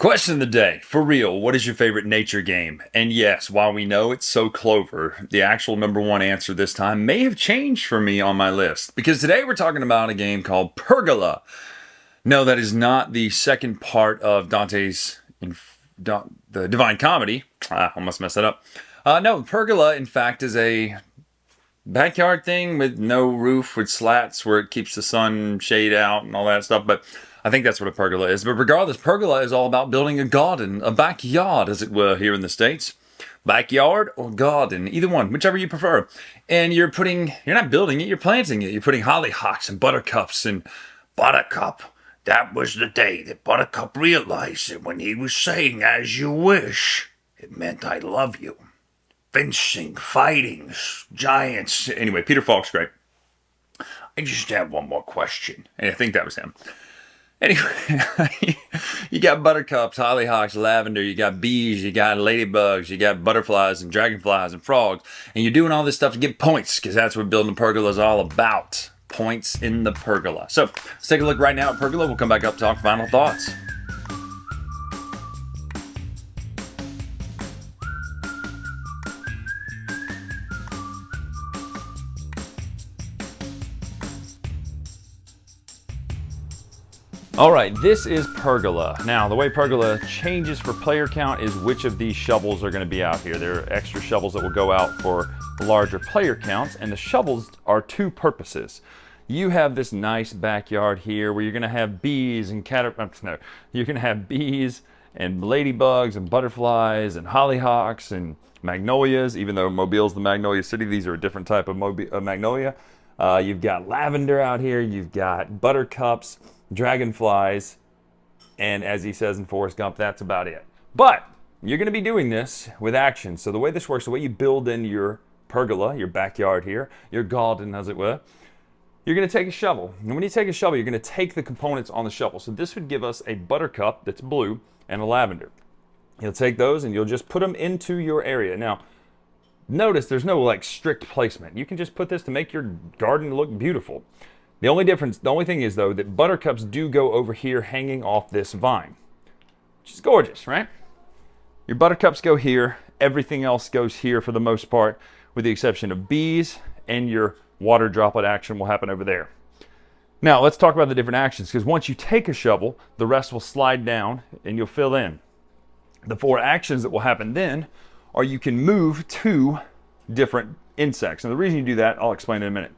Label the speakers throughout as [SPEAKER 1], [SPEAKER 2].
[SPEAKER 1] Question of the day. For real, what is your favorite nature game? And yes, while we know it's so clover, the actual number one answer this time may have changed for me on my list. Because today we're talking about a game called Pergola. No, that is not the second part of the Divine Comedy. I almost messed that up. No, Pergola, in fact, is a backyard thing with no roof, with slats where it keeps the sun shade out and all that stuff. But I think that's what a pergola is. But regardless, pergola is all about building a garden, a backyard, as it were, here in the States. Backyard or garden, either one, whichever you prefer. And you're not building it, you're planting it. You're putting hollyhocks and buttercups and Buttercup. That was the day that Buttercup realized that when he was saying "as you wish," it meant "I love you." Fencing, fighting, giants. Anyway, Peter Falk's great. I just have one more question. And I think that was him. Anyway, you got buttercups, hollyhocks, lavender, you got bees, you got ladybugs, you got butterflies and dragonflies and frogs. And you're doing all this stuff to get points, because that's what building a pergola is all about. Points in the pergola. So let's take a look right now at pergola. We'll come back up and talk final thoughts. All right, this is Pergola. Now, the way Pergola changes for player count is which of these shovels are going to be out here. There are extra shovels that will go out for larger player counts, and the shovels are two purposes. You have this nice backyard here where you're going to have bees and you're going to have bees and ladybugs and butterflies and hollyhocks and magnolias. Even though Mobile's the Magnolia City, these are a different type of magnolia. You've got lavender out here. You've got buttercups, dragonflies, and as he says in Forrest Gump, that's about it. But you're going to be doing this with action. So the way this works, the way you build in your pergola, your backyard here, your garden as it were, you're going to take a shovel. And when you take a shovel, you're going to take the components on the shovel. So this would give us a buttercup that's blue and a lavender. You'll take those and you'll just put them into your area. Now, notice there's no strict placement. You can just put this to make your garden look beautiful. The only thing is though that buttercups do go over here hanging off this vine, which is gorgeous, right? Your buttercups go here, everything else goes here for the most part, with the exception of bees, and your water droplet action will happen over there. Now let's talk about the different actions, because once you take a shovel, the rest will slide down and you'll fill in. The four actions that will happen then are you can move two different insects. And the reason you do that, I'll explain in a minute.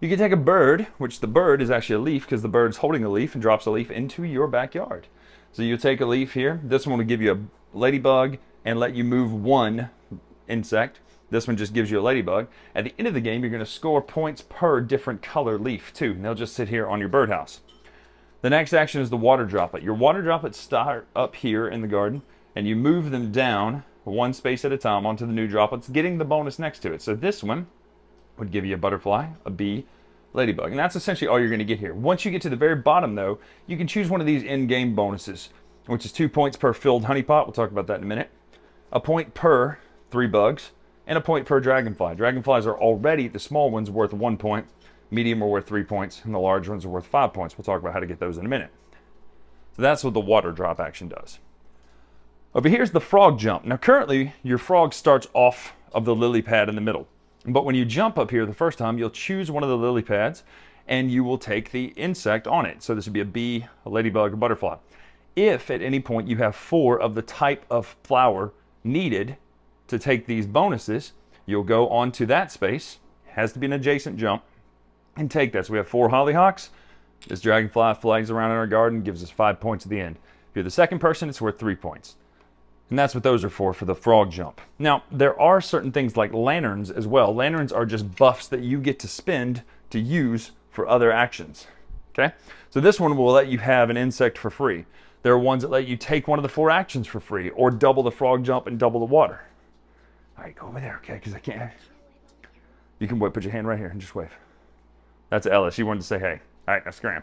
[SPEAKER 1] You can take a bird, which the bird is actually a leaf because the bird's holding a leaf and drops a leaf into your backyard. So you take a leaf here. This one will give you a ladybug and let you move one insect. This one just gives you a ladybug. At the end of the game, you're going to score points per different color leaf too. And they'll just sit here on your birdhouse. The next action is the water droplet. Your water droplets start up here in the garden and you move them down one space at a time onto the new droplets, getting the bonus next to it. So this one would give you a butterfly, a bee, ladybug. And that's essentially all you're going to get here. Once you get to the very bottom though, you can choose one of these in-game bonuses, which is 2 points per filled honey pot. We'll talk about that in a minute. A point per 3 bugs, and a point per dragonfly. Dragonflies are already, the small ones, worth 1 point, medium are worth 3 points, and the large ones are worth 5 points. We'll talk about how to get those in a minute. So that's what the water drop action does. Over here's the frog jump. Now currently, your frog starts off of the lily pad in the middle. But when you jump up here the first time, you'll choose one of the lily pads and you will take the insect on it. So this would be a bee, a ladybug, a butterfly. If at any point you have 4 of the type of flower needed to take these bonuses, you'll go onto that space, has to be an adjacent jump, and take that. So we have 4 hollyhocks. This dragonfly flags around in our garden, gives us 5 points at the end. If you're the second person, it's worth 3 points. And that's what those are for the frog jump. Now, there are certain things like lanterns as well. Lanterns are just buffs that you get to spend to use for other actions. Okay? So this one will let you have an insect for free. There are ones that let you take one of the 4 actions for free, or double the frog jump and double the water. All right, go over there, okay? Because I can't. You can put your hand right here and just wave. That's Ella. She wanted to say hey. All right, now scram.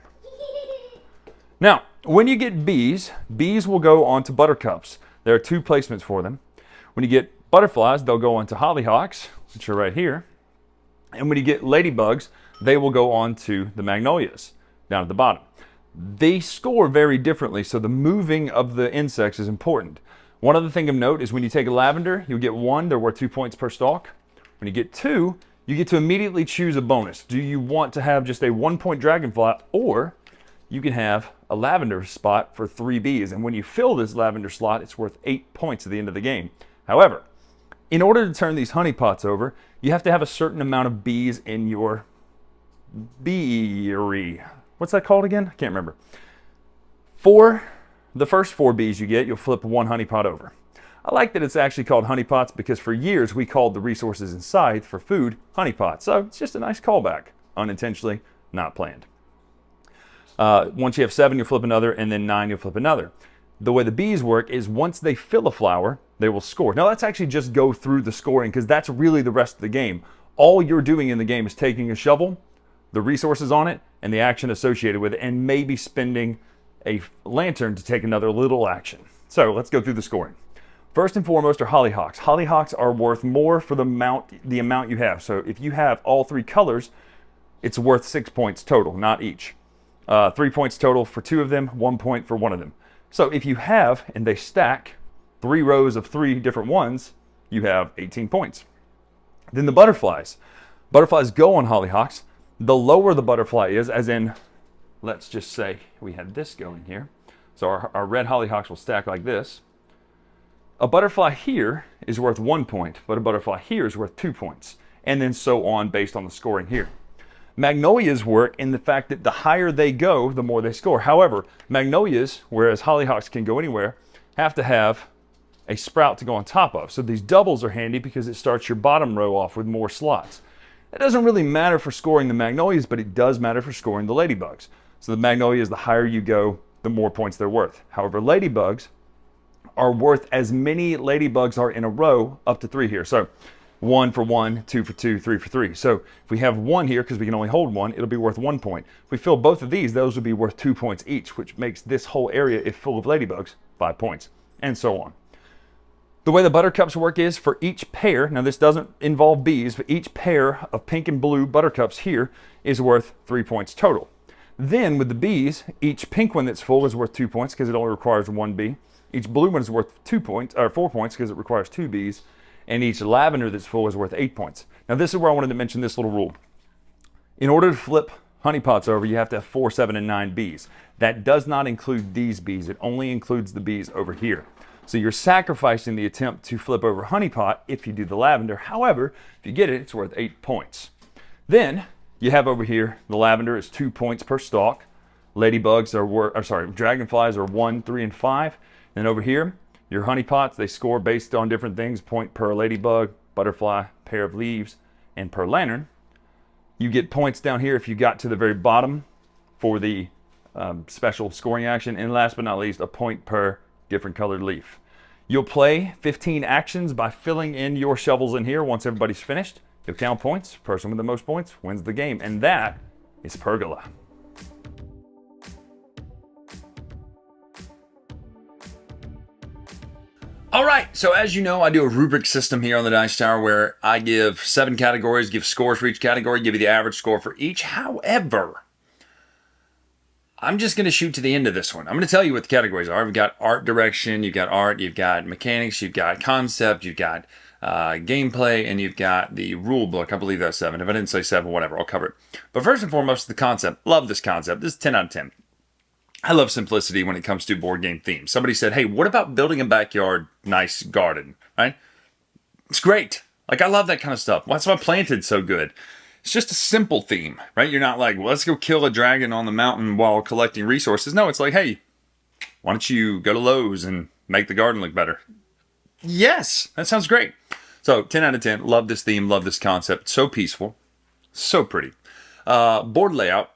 [SPEAKER 1] Now, when you get bees, bees will go on to buttercups. There are 2 placements for them. When you get butterflies, they'll go on to hollyhocks, which are right here. And when you get ladybugs, they will go on to the magnolias down at the bottom. They score very differently, so the moving of the insects is important. One other thing of note is when you take a lavender, you'll get 1, they're worth 2 points per stalk. When you get 2, you get to immediately choose a bonus. Do you want to have just a 1-point dragonfly, or you can have a lavender spot for 3 bees, and when you fill this lavender slot, it's worth 8 points at the end of the game. However, in order to turn these honey pots over, you have to have a certain amount of bees in your beery. What's that called again? I can't remember. For the first 4 bees you get, you'll flip 1 honey pot over. I like that it's actually called honey pots because for years we called the resources inside for food honey pots. So it's just a nice callback, unintentionally, not planned. Once you have 7, you'll flip another, and then 9, you'll flip another. The way the bees work is once they fill a flower, they will score. Now let's actually just go through the scoring because that's really the rest of the game. All you're doing in the game is taking a shovel, the resources on it, and the action associated with it, and maybe spending a lantern to take another little action. So let's go through the scoring. First and foremost are hollyhocks. Hollyhocks are worth more for the amount you have. So if you have all 3 colors, it's worth 6 points total, not each. 3 points total for 2 of them, 1 point for 1 of them. So if you have, and they stack, 3 rows of 3 different ones, you have 18 points. Then the butterflies. Butterflies go on hollyhocks. The lower the butterfly is, as in, let's just say we had this going here. So our red hollyhocks will stack like this. A butterfly here is worth 1 point, but a butterfly here is worth 2 points. And then so on based on the scoring here. Magnolias work in the fact that the higher they go, the more they score. However, magnolias, whereas hollyhocks can go anywhere, have to have a sprout to go on top of. So these doubles are handy because it starts your bottom row off with more slots. It doesn't really matter for scoring the magnolias, but it does matter for scoring the ladybugs. So the magnolias, the higher you go, the more points they're worth. However, ladybugs are worth as many ladybugs are in a row, up to 3 here. So 1 for 1, 2 for 2, 3 for 3. So if we have 1 here, because we can only hold 1, it'll be worth 1 point. If we fill both of these, those would be worth 2 points each, which makes this whole area, if full of ladybugs, 5 points, and so on. The way the buttercups work is for each pair, now this doesn't involve bees, but each pair of pink and blue buttercups here is worth 3 points total. Then with the bees, each pink one that's full is worth 2 points because it only requires 1 bee. Each blue one is worth 2 points, or 4 points because it requires 2 bees. And each lavender that's full is worth 8 points. Now this is where I wanted to mention this little rule. In order to flip honey pots over, you have to have 4, 7, and 9 bees. That does not include these bees. It only includes the bees over here. So you're sacrificing the attempt to flip over honey pot if you do the lavender. However, if you get it, it's worth 8 points. Then you have over here, the lavender is 2 points per stalk. Ladybugs are dragonflies are 1, 3, and 5. Then over here, your honey pots, they score based on different things, point per ladybug, butterfly, pair of leaves, and per lantern. You get points down here if you got to the very bottom for the special scoring action. And last but not least, a point per different colored leaf. You'll play 15 actions by filling in your shovels in here. Once everybody's finished, you'll count points. Person with the most points wins the game. And that is Pergola. All right, so as you know, I do a rubric system here on the Dice Tower where I give 7 categories, give scores for each category, give you the average score for each. However, I'm just going to shoot to the end of this one. I'm going to tell you what the categories are. We've got art direction, you've got art, you've got mechanics, you've got concept, you've got gameplay, and you've got the rule book. I believe that's 7. If I didn't say 7, whatever, I'll cover it. But first and foremost, the concept. Love this concept. This is 10 out of 10. I love simplicity when it comes to board game themes. Somebody said, hey, what about building a backyard nice garden, right? It's great. Like, I love that kind of stuff. That's why Planted's so good. It's just a simple theme, right? You're not like, well, let's go kill a dragon on the mountain while collecting resources. No, it's like, hey, why don't you go to Lowe's and make the garden look better? Yes, that sounds great. So 10 out of 10. Love this theme. Love this concept. So peaceful. So pretty. Board layout.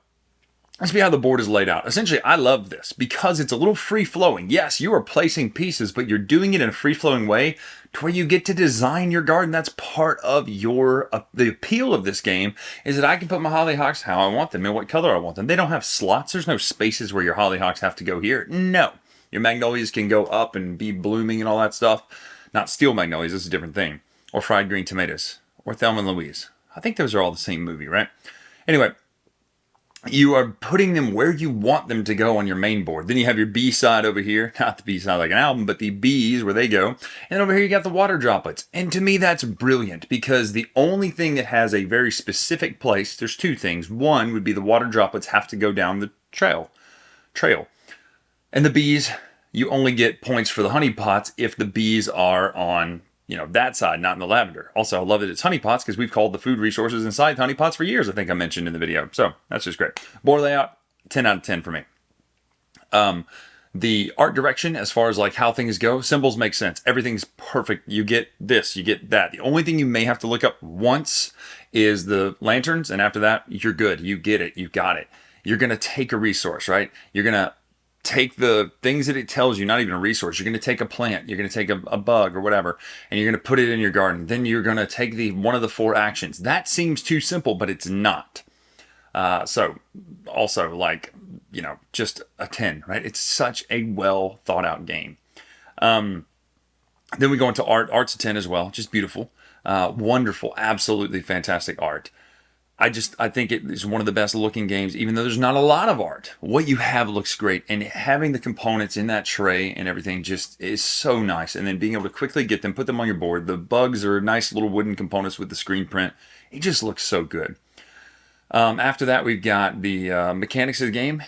[SPEAKER 1] Let's see how the board is laid out. Essentially, I love this because it's a little free-flowing. Yes, you are placing pieces, but you're doing it in a free-flowing way to where you get to design your garden. That's part of the appeal of this game is that I can put my hollyhocks how I want them and what color I want them. They don't have slots. There's no spaces where your hollyhocks have to go here. No. Your magnolias can go up and be blooming and all that stuff. Not steel magnolias. This is a different thing. Or fried green tomatoes. Or Thelma and Louise. I think those are all the same movie, right? Anyway. you are putting them where you want them to go on your main board. Then you have your B side over here, not the B side like an album, but the B's where they go. And over here you got the water droplets. And to me that's brilliant because the only thing that has a very specific place, there's two things. One would be the water droplets have to go down the trail. And the B's, you only get points for the honey pots if the B's are on that side, not in the lavender. Also, I love that it's honey pots because we've called the food resources inside honey pots for years. I think I mentioned in the video. So that's just great. Board layout, 10 out of 10 for me. The art direction, as far as like how things go, symbols make sense. Everything's perfect. You get this, you get that. The only thing you may have to look up once is the lanterns. And after that, you're good. You get it. You got it. You're going to take a resource, right? You're going to take the things that it tells you, not even a resource. You're going to take a plant, you're going to take a bug or whatever, and you're going to put it in your garden. Then you're going to take one of the 4 actions. That seems too simple, but it's not. So also like, just a 10, right? It's such a well thought out game. Then we go into art. Art's a 10 as well. Just beautiful, wonderful, absolutely fantastic art. I think it is one of the best looking games, even though there's not a lot of art. What you have looks great, and having the components in that tray and everything just is so nice. And then being able to quickly get them, put them on your board. The bugs are nice little wooden components with the screen print. It just looks so good. After that, we've got the mechanics of the game.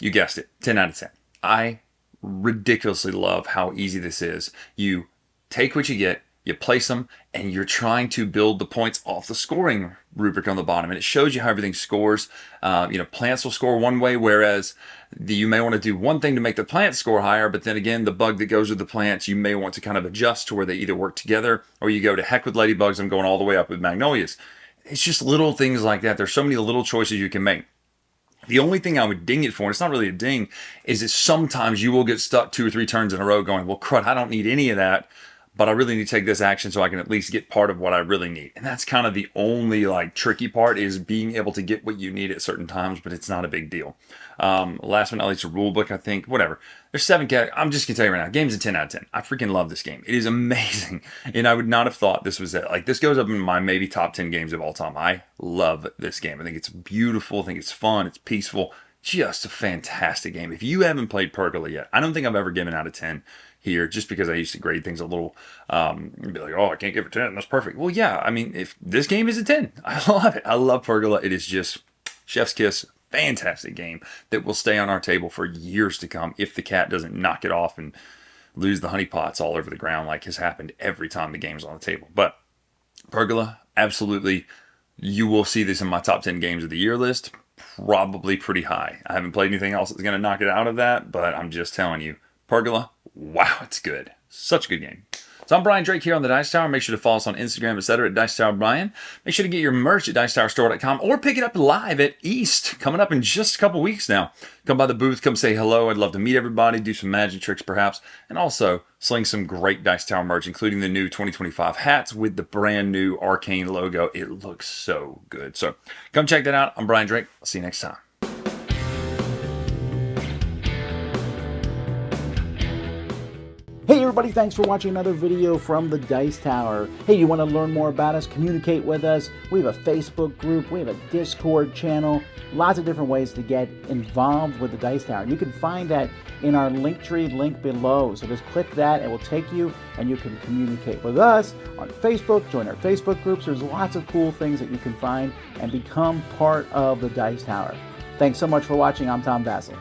[SPEAKER 1] You guessed it, 10 out of 10. I ridiculously love how easy this is. You take what you get, you place them, and you're trying to build the points off the scoring rubric on the bottom. And it shows you how everything scores. Plants will score one way, whereas you may want to do one thing to make the plants score higher, but then again, the bug that goes with the plants, you may want to kind of adjust to where they either work together, or you go to heck with ladybugs, I'm going all the way up with magnolias. It's just little things like that. There's so many little choices you can make. The only thing I would ding it for, and it's not really a ding, is that sometimes you will get stuck 2 or 3 turns in a row going, well, crud, I don't need any of that, but I really need to take this action so I can at least get part of what I really need. And that's kind of the only tricky part, is being able to get what you need at certain times, but it's not a big deal. Last but not least, a rule book, I think, whatever. There's 7 categories. I'm just going to tell you right now, game's a 10 out of 10. I freaking love this game. It is amazing. And I would not have thought this was it. This goes up in my maybe top 10 games of all time. I love this game. I think it's beautiful. I think it's fun. It's peaceful. Just a fantastic game. If you haven't played Pergola yet, I don't think I've ever given out of 10 here, just because I used to grade things a little, be like, oh, I can't give it 10. That's perfect. Well, yeah, I mean, if this game is a 10, I love it. I love Pergola. It is just chef's kiss. Fantastic game that will stay on our table for years to come if the cat doesn't knock it off and lose the honey pots all over the ground like has happened every time the game's on the table. But Pergola, absolutely, you will see this in my top 10 games of the year list, probably pretty high. I haven't played anything else that's going to knock it out of that, but I'm just telling you, Pergola, wow, it's good. Such a good game. So I'm Brian Drake here on the Dice Tower. Make sure to follow us on Instagram, etc. at Dice Tower Brian. Make sure to get your merch at DicetowerStore.com or pick it up live at East, coming up in just a couple weeks now. Come by the booth, come say hello. I'd love to meet everybody, do some magic tricks perhaps, and also sling some great Dice Tower merch, including the new 2025 hats with the brand new Arcane logo. It looks so good. So come check that out. I'm Brian Drake. I'll see you next time.
[SPEAKER 2] Hey everybody, thanks for watching another video from the Dice Tower. Hey, you want to learn more about us, communicate with us? We have a Facebook group, we have a Discord channel, lots of different ways to get involved with the Dice Tower. And you can find that in our Linktree link below. So just click that, it will take you and you can communicate with us on Facebook, join our Facebook groups. There's lots of cool things that you can find and become part of the Dice Tower. Thanks so much for watching. I'm Tom Vasel.